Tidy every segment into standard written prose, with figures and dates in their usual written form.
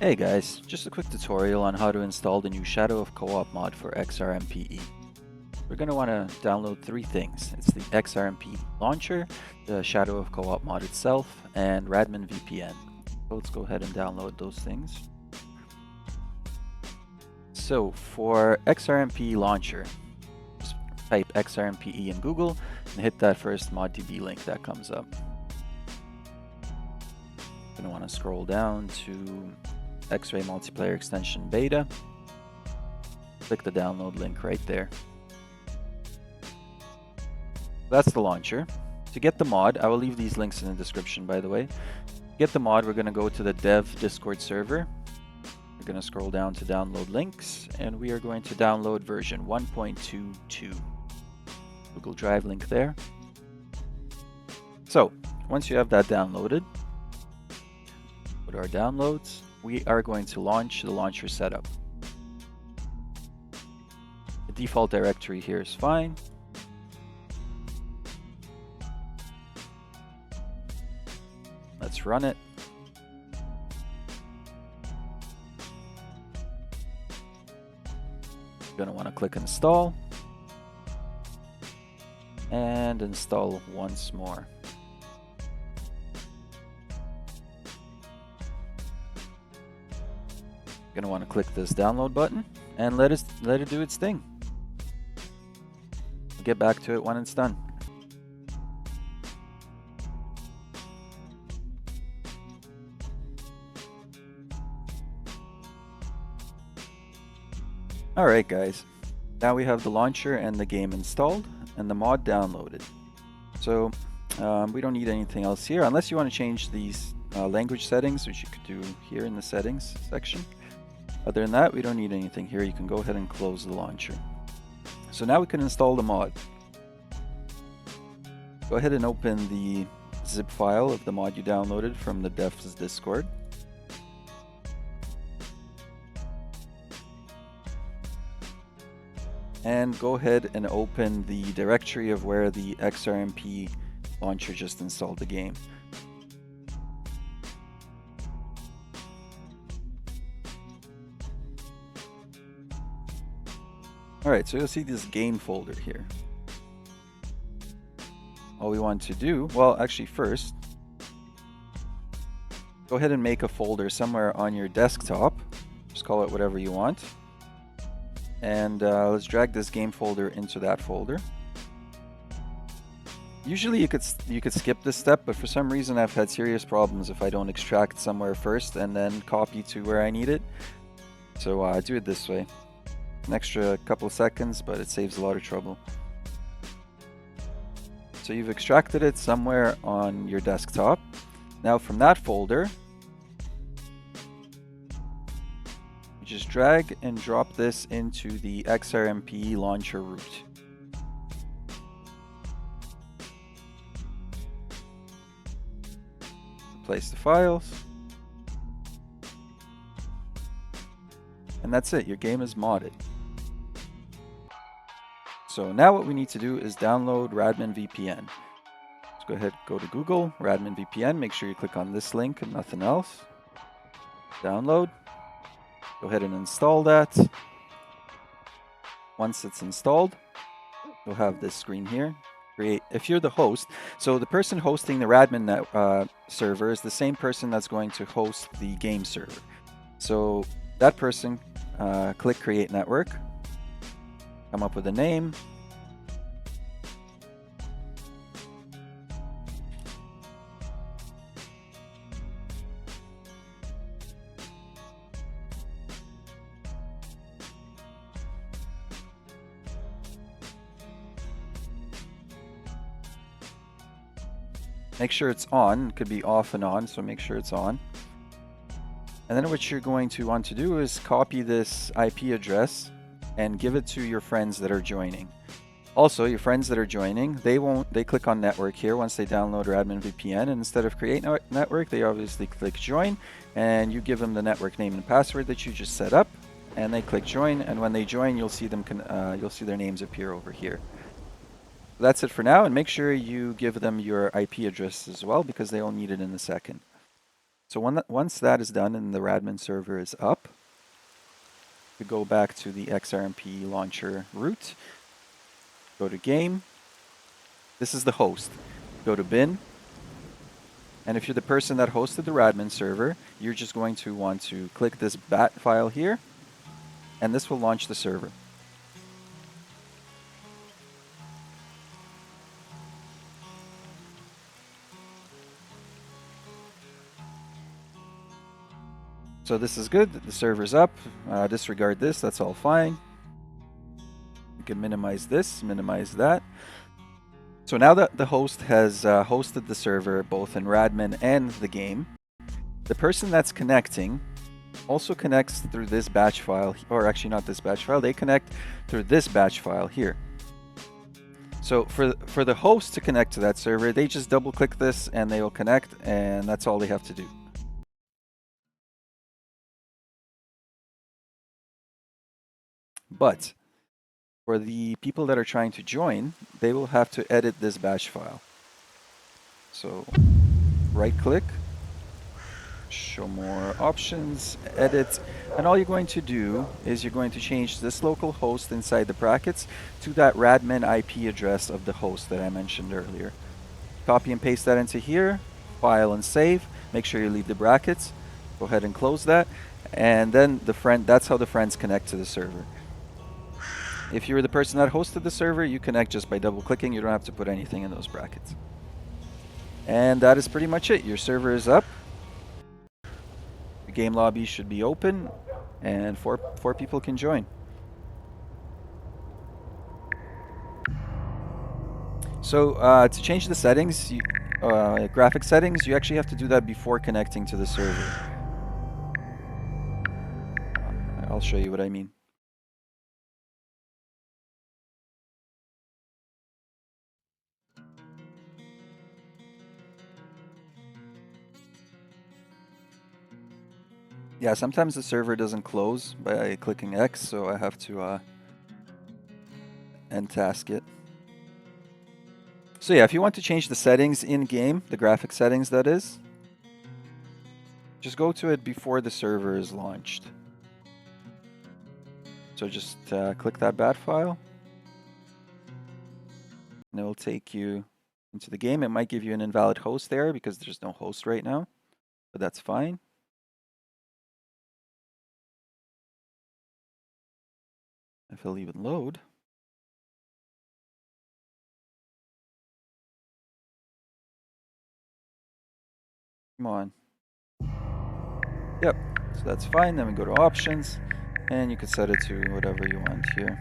Hey guys, just a quick tutorial on how to install the new Shadow of Co-op mod for XRMPE. We're going to want to download three things. It's the XRMP launcher, the Shadow of Co-op mod itself, and Radman VPN. So let's go ahead and download those things. So for XRMP launcher, just type XRMPE in Google and hit that first ModDB link that comes up. You're going to want to scroll down to X-Ray Multiplayer Extension Beta. Click the download link right there. That's the launcher. To get the mod, I will leave these links in the description, by the way. To get the mod, we're going to go to the dev Discord server. We're going to scroll down to download links, and we are going to download version 1.22. Google Drive link there. So, once you have that downloaded, go to our downloads. We are going to launch the launcher setup. The default directory here is fine. Let's run it. You're going to want to click install and install once more. You're going to want to click this download button and let it do its thing. We'll get back to it when it's done. Alright guys, now we have the launcher and the game installed and the mod downloaded. So we don't need anything else here unless you want to change these language settings, which you could do here in the settings section. Other than that, we don't need anything here. You can go ahead and close the launcher. So now we can install the mod. Go ahead and open the zip file of the mod you downloaded from the dev's Discord. And go ahead and open the directory of where the XRMP launcher just installed the game. Alright, so you'll see this game folder here. All we want to do, well actually first, go ahead and make a folder somewhere on your desktop. Just call it whatever you want. And let's drag this game folder into that folder. Usually you could skip this step, but for some reason I've had serious problems if I don't extract somewhere first and then copy to where I need it. So I do it this way. An extra couple of seconds, but it saves a lot of trouble. So you've extracted it somewhere on your desktop. Now from that folder, you just drag and drop this into the XRMP launcher root. Replace the files. And that's it, your game is modded. So now what we need to do is download Radman VPN. Let's go ahead, go to Google, Radman VPN, make sure you click on this link and nothing else. Download. Go ahead and install that. Once it's installed, you'll have this screen here. Create, if you're the host, so the person hosting the Radman server is the same person that's going to host the game server. So that person, click Create Network. Come up with a name. Make sure it's on. It could be off and on, so make sure it's on. And then what you're going to want to do is copy this IP address and give it to your friends that are joining. Also, your friends that are joining, they click on network here once they download Radman VPN, and instead of create network, they obviously click join, and you give them the network name and password that you just set up, and they click join, and when they join, you'll see their names appear over here. That's it for now, and make sure you give them your IP address as well because they will need it in a second. So once that is done and the Radmin server is up, we go back to the XRMP launcher root, go to game. This is the host. Go to bin. And if you're the person that hosted the Radmin server, you're just going to want to click this bat file here, and this will launch the server. So this is good. The server's up. Disregard this. That's all fine. You can minimize this, minimize that. So now that the host has hosted the server both in Radmin and the game, the person that's connecting also connects through this batch file, or actually not this batch file, they connect through this batch file here. So for the host to connect to that server, they just double click this and they will connect, and that's all they have to do. But for the people that are trying to join, they will have to edit this batch file. So right click, show more options, edit, and all you're going to do is you're going to change this local host inside the brackets to that Radmin IP address of the host that I mentioned earlier. Copy and paste that into here, file and save. Make sure you leave the brackets. Go ahead and close that, and then that's how the friends connect to the server. If you were the person that hosted the server, you connect just by double clicking. You don't have to put anything in those brackets. And that is pretty much it. Your server is up. The game lobby should be open, and four people can join. So to change the settings, graphic settings, you actually have to do that before connecting to the server. I'll show you what I mean. Yeah, sometimes the server doesn't close by clicking X, so I have to end task it. So yeah, if you want to change the settings in-game, the graphic settings that is, just go to it before the server is launched. So just click that bat file, and it will take you into the game. It might give you an invalid host there because there's no host right now, but that's fine. If it'll even load. Come on. Yep, so that's fine. Then we go to options, and you can set it to whatever you want here.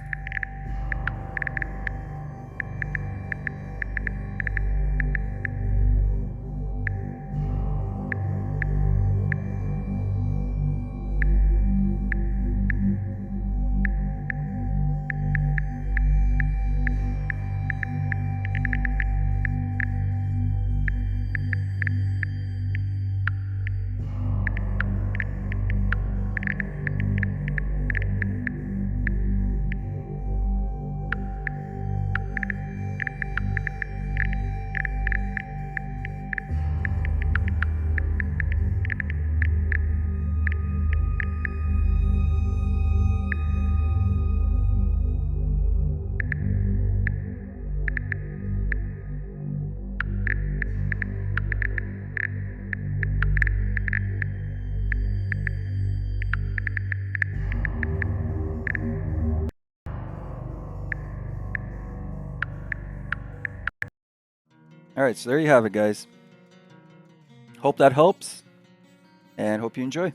All right, so there you have it, guys. Hope that helps, and hope you enjoy.